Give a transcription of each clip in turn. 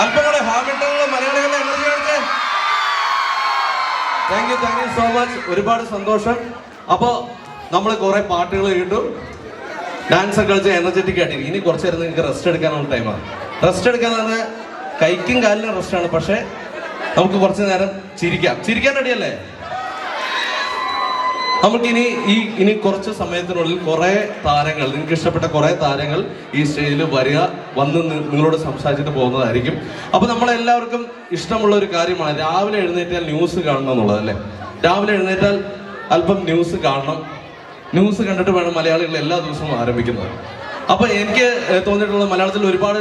അല്പം കൂടെ ഹാമിൽട്ടണിലെ മലയാളികളുടെ എനർജി കാണിച്ചേ. Thank you so much. ഒരുപാട് സന്തോഷം. അപ്പോ നമ്മൾ കുറെ പാട്ടുകൾ കേട്ടു, ഡാൻസ് ഒക്കെ കളിച്ച് എനർജറ്റിക് ആയിട്ട് ഇനി കുറച്ച് നേരം നിങ്ങൾക്ക് റെസ്റ്റ് എടുക്കാനുള്ള ടൈമാണ്. റെസ്റ്റ് എടുക്കാൻ പറഞ്ഞാൽ കൈക്കും കാലിനും റെസ്റ്റാണ്. പക്ഷെ നമുക്ക് കുറച്ച് നേരം ചിരിക്കാൻ റെഡിയല്ലേ? നമുക്കിനി ഇനി കുറച്ച് സമയത്തിനുള്ളിൽ കുറെ താരങ്ങൾ, നിങ്ങൾക്ക് ഇഷ്ടപ്പെട്ട കുറെ താരങ്ങൾ ഈ സ്റ്റേജിൽ വന്ന് നിങ്ങളോട് സംസാരിച്ചിട്ട് പോകുന്നതായിരിക്കും. അപ്പൊ നമ്മളെല്ലാവർക്കും ഇഷ്ടമുള്ള ഒരു കാര്യമാണ് രാവിലെ എഴുന്നേറ്റാൽ ന്യൂസ് കാണണം എന്നുള്ളത് അല്ലേ? രാവിലെ എഴുന്നേറ്റാൽ അല്പം ന്യൂസ് കാണണം. ന്യൂസ് കണ്ടിട്ട് വേണം മലയാളികൾ എല്ലാ ദിവസവും ആരംഭിക്കുന്നത്. അപ്പൊ എനിക്ക് തോന്നിയിട്ടുള്ള മലയാളത്തിൽ ഒരുപാട്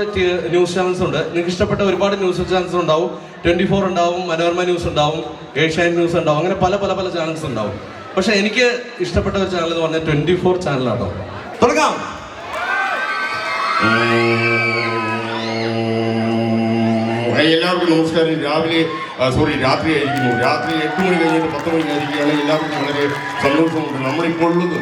ന്യൂസ് ചാനൽസ് ഉണ്ട്. നിങ്ങൾക്ക് ഇഷ്ടപ്പെട്ട ഒരുപാട് ന്യൂസ് ചാനൽസ് ഉണ്ടാവും. 24 ഉണ്ടാവും, മനോരമ ന്യൂസ് ഉണ്ടാവും, ഏഷ്യാനെറ്റ് ന്യൂസ് ഉണ്ടാവും, അങ്ങനെ പല ചാനൽസ് ഉണ്ടാവും. പക്ഷെ എനിക്ക് ഇഷ്ടപ്പെട്ട ഒരു ചാനൽ എന്ന് പറഞ്ഞാൽ 24 ചാനലാട്ടോ. തുടങ്ങാം. എല്ലാവർക്കും നമസ്കാരം. രാത്രി ആയിരിക്കുന്നു. രാത്രി 8 മണി കഴിഞ്ഞിട്ട് 10 മണി ആയിരിക്കുകയാണ്. എല്ലാവർക്കും വളരെ സന്തോഷമുണ്ട്. നമ്മളിപ്പോൾ ഉള്ളത്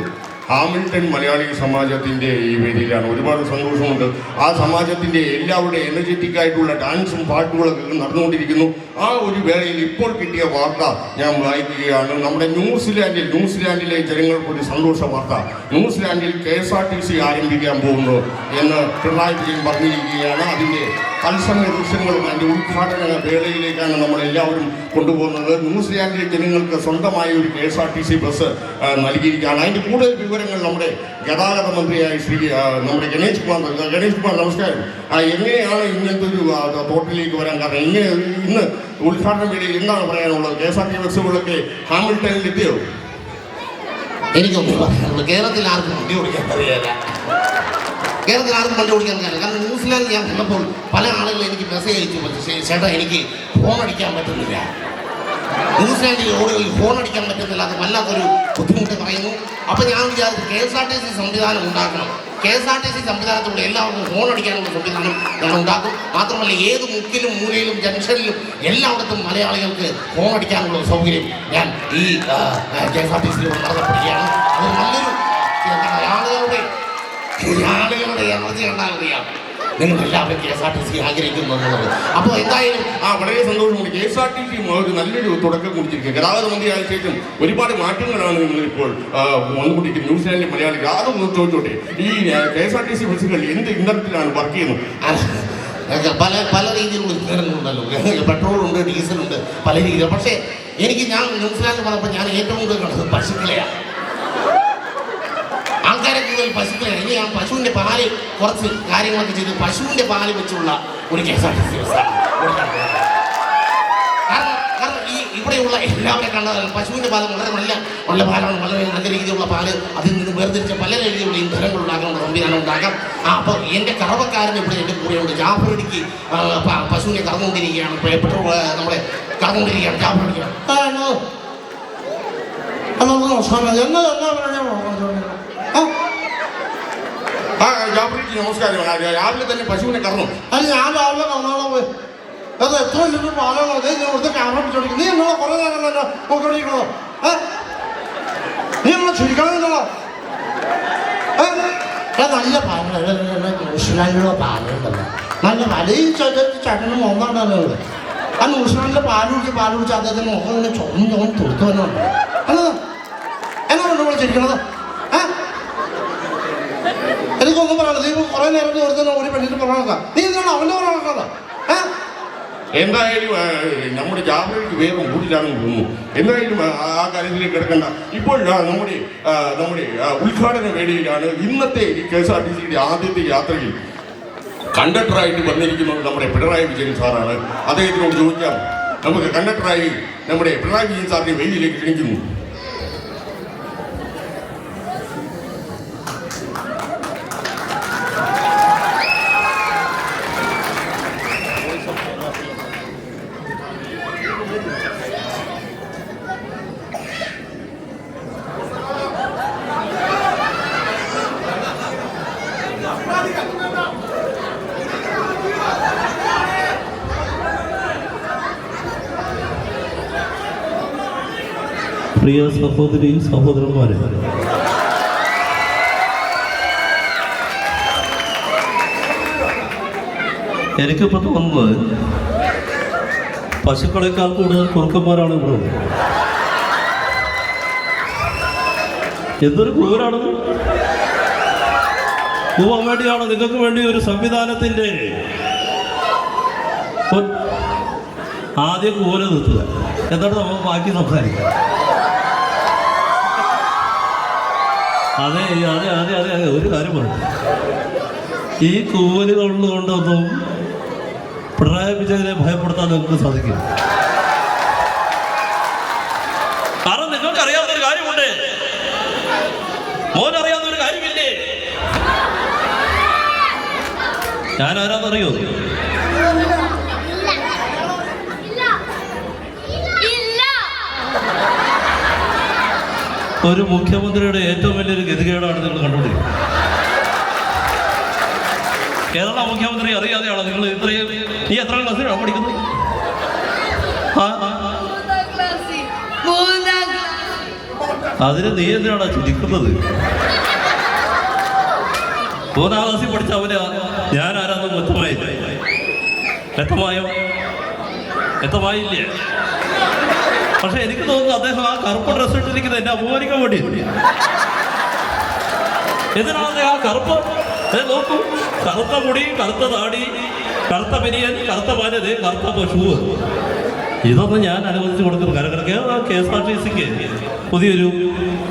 ഹാമിൽട്ടൺ മലയാളി സമാജത്തിൻ്റെ ഈ വേദിയിലാണ്. ഒരുപാട് സന്തോഷമുണ്ട്. ആ സമാജത്തിൻ്റെ എല്ലാവരുടെ എനർജറ്റിക് ആയിട്ടുള്ള ഡാൻസും പാട്ടുകളൊക്കെ നടന്നുകൊണ്ടിരിക്കുന്നു. ആ ഒരു വേളയിൽ ഇപ്പോൾ കിട്ടിയ വാർത്ത ഞാൻ വായിക്കുകയാണ്. നമ്മുടെ ന്യൂസിലാൻഡിലെ ജനങ്ങൾക്കൊരു സന്തോഷ വാർത്ത. ന്യൂസിലാൻഡിൽ KSRTC ആരംഭിക്കാൻ പോകുന്നു എന്ന് പിണറായി വിജയൻ പറഞ്ഞിരിക്കുകയാണ്. അതിൻ്റെ തത്സമയ ദൃശ്യങ്ങളും അതിൻ്റെ ഉദ്ഘാടന വേളയിലേക്കാണ് നമ്മളെല്ലാവരും കൊണ്ടുപോകുന്നത്. ന്യൂസിലാൻഡിലെ ജനങ്ങൾക്ക് സ്വന്തമായ ഒരു KSRTC ബസ് നൽകിയിരിക്കുകയാണ്. അതിൻ്റെ കൂടുതൽ വിവരങ്ങൾ നമ്മുടെ ഗതാഗത മന്ത്രിയായ നമ്മുടെ ഗണേഷ് കുമാർ നമസ്കാരം. എങ്ങനെയാണ് ഇങ്ങനത്തെ ഒരു തോട്ടിലേക്ക് വരാൻ കാരണം? ഇന്ന് ഉദ്ഘാടന വേളയിൽ എന്താണ് പറയാനുള്ളത്? KSRTC ബസ്സുകളൊക്കെ ഹാമിൽട്ടണിൽ എത്തിയോ? എനിക്കൊന്നും പറയാനുള്ളൂ. കേരളത്തിൽ ആർക്കും വണ്ടി ഓടിക്കാൻ അറിയാല്ല. കാരണം ന്യൂസിലാൻഡ് ഞാൻ ചെന്നപ്പോൾ പല ആളുകളും എനിക്ക് മെസ്സേജ് അയച്ചു, ചേട്ടാ എനിക്ക് ഫോൺ അടിക്കാൻ പറ്റുന്നില്ല. ന്യൂസിലാൻഡിൽ റോഡുകളിൽ ഫോൺ അടിക്കാൻ പറ്റുന്നില്ല. അത് വല്ലാത്തൊരു ബുദ്ധിമുട്ട് പറയുന്നു. അപ്പോൾ ഞാൻ വിചാരിച്ചു KSRTC സംവിധാനം ഉണ്ടാക്കണം. KSRTC സംവിധാനത്തിലൂടെ എല്ലാവർക്കും ഫോൺ അടിക്കാനുള്ള സംവിധാനം ഞാൻ ഉണ്ടാക്കും. മാത്രമല്ല ഏത് മുക്കിലും മൂലയിലും ജംഗ്ഷനിലും എല്ലായിടത്തും മലയാളികൾക്ക് ഫോൺ അടിക്കാനുള്ള സൗകര്യം ഞാൻ ഈ KSRTCയിലൂടെ നടത്തപ്പെടുകയാണ്. അത് നല്ലൊരു ആളുകളുടെ എനർജി കണ്ടാൽ അറിയാം നിങ്ങൾ എല്ലാവരും KSRTC ആഗ്രഹിക്കുന്നു എന്നുള്ളത്. അപ്പോൾ എന്തായാലും വളരെ സന്തോഷമുണ്ട്. KSRTC ഒരു നല്ലൊരു തുടക്കം കുറിച്ചിരിക്കുക. ഗതാഗത മന്ത്രിയായ ശേഷം ഒരുപാട് മാറ്റങ്ങളാണ് നിങ്ങളിപ്പോൾ വന്നുകൊണ്ടിരിക്കുന്നത് ന്യൂസിലാൻഡിലെ മലയാളികൾ. അതൊന്ന് ചോദിച്ചോട്ടെ, ഈ KSRTC ബസ്സുകൾ എന്ത് ഇന്ധനത്തിലാണ് വർക്ക് ചെയ്യുന്നത്? പല രീതിയിലുള്ള ഇന്ധനങ്ങളുണ്ടല്ലോ. പെട്രോളുണ്ട്, ഡീസലുണ്ട്, പല രീതിയിലും. പക്ഷേ ഞാൻ ന്യൂസിലാൻഡിൽ വന്നപ്പോൾ ഞാൻ ഏറ്റവും കൂടുതൽ കണ്ടത് പശുക്കളെയാണ്. ആൾക്കാരെ കൂടുതൽ പശുക്കളെ. ഇനി ഞാൻ പശുവിൻ്റെ പാല് കുറച്ച് കാര്യങ്ങളൊക്കെ ചെയ്ത് പശുവിൻ്റെ പാല് വെച്ചുള്ള ഒരു KSRTC ബസ്സാണ്. കാരണം ഈ ഇവിടെയുള്ള എല്ലാവരും കണ്ടത് പശുവിൻ്റെ പാല് വളരെ നല്ല പാലാണ്. വളരെ നല്ല രീതിയിലുള്ള പാല്. അതിൽ നിന്ന് വേർതിരിച്ച പല രീതിയിലുള്ള ഇന്ധനങ്ങൾ ഉണ്ടാക്കാനുള്ള സംവിധാനം ഉണ്ടാക്കാം. അപ്പോൾ എൻ്റെ കറവക്കാരൻ ഇവിടെ എൻ്റെ കൂടെയുണ്ട്. ജാഫറിക്ക് പശുവിനെ കറന്നുകൊണ്ടിരിക്കുകയാണ്. പെട്രോൾ നമ്മളെ കറന്നുകൊണ്ടിരിക്കുകയാണ്. ജാഫറിക്ക് നമസ്കാരം. രാവിലെ തന്നെ പശുവിനെ കറന്നു? അല്ല, ഞാൻ രാവിലെ കറന്നാളോ പോയി. അത് എത്ര ലിറ്റർ പാലാണോ? അതേ ഞാൻ ഇവിടുത്തെ ക്യാമറ പിടിച്ചോടിക്കും. നീ എന്നോട് കുറേ നേരം തന്നെ നോക്കിക്കൊണ്ടിരിക്കണോ? നീ നമ്മളെ ചുരുക്കണമെന്നോ? നല്ല പാലാണ്. ന്യൂസിലാൻഡിലുള്ള പാലുണ്ടല്ലോ, നല്ല പാല്. ഈ ചേട്ടനും ഒന്നാണ്ടല്ലോ. ആ ന്യൂസിലാൻഡിലെ പാല് കുടിച്ച് അദ്ദേഹത്തിന് മുഖം ഇങ്ങനെ ചുവന്ന് തൊടുത്തു വന്നുണ്ട്. എന്നതാ എന്നോട് നമ്മൾ ചിരിക്കണത്? എനിക്കൊന്നും പറയാം. നീ കുറെ നേരത്തെ ഒരുത്തന്നെ ഒരു പെണ്ണിട്ട് പറഞ്ഞാൽ നീ എന്താണ് അവൻ്റെ പറഞ്ഞാൽ? എന്തായാലും നമ്മുടെ ജാഫറിക്ക് വേഗം കൂട്ടിലാണെന്ന് തോന്നുന്നു. എന്തായാലും ആ കാര്യത്തിലേക്ക് കിടക്കണ്ട. ഇപ്പോൾ നമ്മുടെ ഉദ്ഘാടന വേദിയിലാണ് ഇന്നത്തെ ഈ KSRTCയുടെ ആദ്യത്തെ യാത്രയിൽ കണ്ടക്ടറായിട്ട് വന്നിരിക്കുന്നത് നമ്മുടെ പിണറായി വിജയൻ സാറാണ്. അദ്ദേഹത്തിനോട് ചോദിക്കാം. നമുക്ക് കണ്ടക്ടറായി നമ്മുടെ പിണറായി വിജയൻ സാറിനെ വേദിയിലേക്ക് ക്ഷണിക്കുന്നു. പ്രിയ സഹോദരി സഹോദരന്മാരെ, എനിക്കിപ്പോൾ തോന്നുന്നത് പശുക്കളെക്കാൾ കൂടുതൽ കുറുക്കന്മാരാണ് ഇവിടെ ഉള്ളത്. എന്തൊരു കൂരാണത്! പോവാൻ വേണ്ടിയാണ് നിങ്ങൾക്ക് വേണ്ടി ഒരു സംവിധാനത്തിൻ്റെ ആദ്യം കൂര നിർത്തുക, എന്നിട്ട് നമുക്ക് ബാക്കി സംസാരിക്കാം. അതെ അതെ അതെ അതെ അതെ ഒരു കാര്യം പറഞ്ഞു, ഈ കൂലുകൊണ്ടൊന്നും പിണറായി വിജയനെ ഭയപ്പെടുത്താൻ നിങ്ങൾക്ക് സാധിക്കും. കാരണം നിങ്ങൾക്ക് അറിയാവുന്നൊരു കാര്യമുണ്ട്, മോനറിയാവുന്നൊരു കാര്യമില്ലേ? ഞാൻ ആരാന്നറിയോ? ഒരു മുഖ്യമന്ത്രിയുടെ ഏറ്റവും വലിയൊരു ഗതികേടാണ് നിങ്ങൾ കണ്ടുകൊണ്ടിരിക്കുന്നത്. കേരള മുഖ്യമന്ത്രി അറിയാതെയാണോ നിങ്ങൾ ഇത്രയും? നീ എത്ര ക്ലാസ്സിലാണ് പഠിക്കുന്നത്? അതിന് നീ എന്തിനാണ് ചിരിക്കുന്നത്? 3ാം ക്ലാസ്സിൽ പഠിച്ച അവന് ഞാൻ ആരാന്ന് വ്യക്തമായില്ല. വ്യക്തമായില്ലേ? പക്ഷെ എനിക്ക് തോന്നുന്നു അദ്ദേഹം ആ കറുപ്പ് ഡ്രസ് ഇട്ടിരിക്കുന്നത് എന്നെ അപമാനിക്കാൻ വേണ്ടി. എന്തിനാണ് ആ കറുപ്പ്? നോക്കൂ, കറുത്ത മുടി, കറുത്ത താടി, കറുത്ത ബനിയൻ, കറുത്ത മാനത്, കറുത്ത ഷൂ. ഇതൊന്നും ഞാൻ അനുവദിച്ചു കൊടുക്കുന്നു. കാരണം KSRTCക്ക് പുതിയൊരു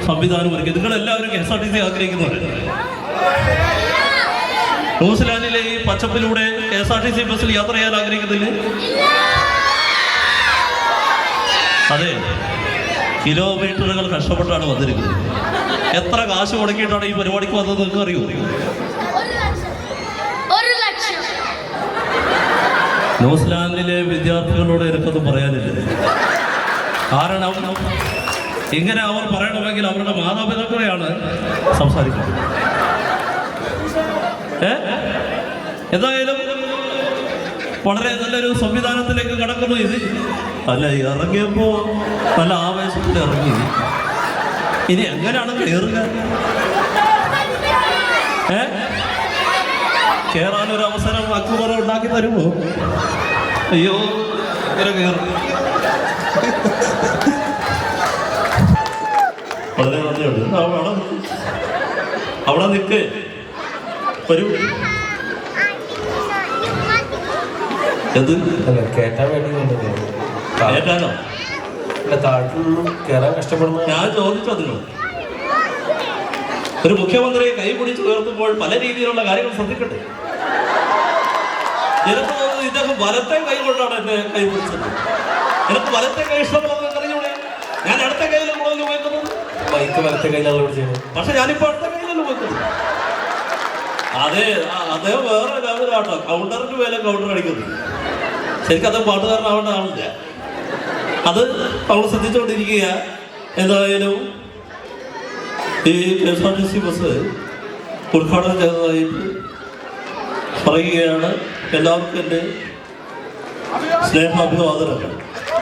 സംവിധാനം ഒരുക്കി. നിങ്ങളെല്ലാവരും KSRTC ആഗ്രഹിക്കുന്നവർ. ന്യൂസിലാൻഡിലെ ഈ പച്ചപ്പിലൂടെ KSRTC ബസ്സിൽ യാത്ര ചെയ്യാൻ ആഗ്രഹിക്കുന്നില്ലേ? അതെ, കിലോമീറ്ററുകൾ കഷ്ടപ്പെട്ടാണ് വന്നിരിക്കുന്നത്. എത്ര കാശ് മുടക്കിയിട്ടാണ് ഈ പരിപാടിക്ക് വന്നത് നിങ്ങൾക്ക് അറിയൂ? 1 ലക്ഷം. ന്യൂസിലാൻഡിലെ വിദ്യാർത്ഥികളോട് എനിക്കൊന്നും പറയാനില്ല. കാരണം ഇങ്ങനെ അവർ പറയണമെങ്കിൽ അവരുടെ മാതാപിതാക്കളെയാണ് സംസാരിക്കുന്നത്. എന്തായാലും വളരെ നല്ലൊരു സംവിധാനത്തിലേക്ക് കടക്കുന്നു ഇത്. അല്ല, ഇറങ്ങിയപ്പോൾ നല്ല ആവേശത്തിൽ ഇറങ്ങി. ഇനി എങ്ങനെയാണ് കയറുക? കയറാനൊരു അവസരം അക്ബർ ഉണ്ടാക്കി തരുമോ? അയ്യോ, ഇങ്ങനെ കയറും. വളരെ നന്ദിയുണ്ട്. അവിടെ നിൽക്ക്, വരൂ. എന്ത് കേട്ടാൻ വേണ്ടി കേട്ടാനോ? താഴ്ത്തൊന്നും കയറാൻ കഷ്ടപ്പെടുന്നു. ഞാൻ ചോദിച്ചതിനോ? ഒരു മുഖ്യമന്ത്രിയെ കൈപിടിച്ച് ഉയർത്തുമ്പോൾ പല രീതിയിലുള്ള കാര്യങ്ങൾ ശ്രദ്ധിക്കട്ടെ. എനിക്ക് തോന്നുന്നു ഇദ്ദേഹം വലത്തെ കൈ കൊണ്ടാണ് എന്നെ കൈപിടിച്ചത്. എനിക്ക് വലത്തെ കൈ ഇഷ്ടപ്പെടുന്നത് അറിഞ്ഞൂടെ? ഞാൻ അടുത്ത കൈയിലും കൂടുതൽ ഉപയോഗിക്കുന്നത്. ബൈക്ക് വലത്തെ കയ്യിലാണ് പിടിച്ചത്. പക്ഷെ ഞാനിപ്പോ അടുത്ത കൈയിലല്ല ഉപയോഗിക്കുന്നത്. അതെ, അദ്ദേഹം വേറെ ലെവലാട്ടോ. കൗണ്ടറിന് മേലെ കൗണ്ടർ അടിക്കുന്നത്. ശരിക്കും അത് പാട്ടുകാരനാവേണ്ട ആളില്ല. അത് നമ്മൾ ശ്രദ്ധിച്ചുകൊണ്ടിരിക്കുക. എന്തായാലും ഈ KSRTC ബസ് ഉദ്ഘാടനം ചെയ്തതായിട്ട് പറയുകയാണ്. എല്ലാവർക്കും എൻ്റെ സ്നേഹാഭിവാദനങ്ങൾ.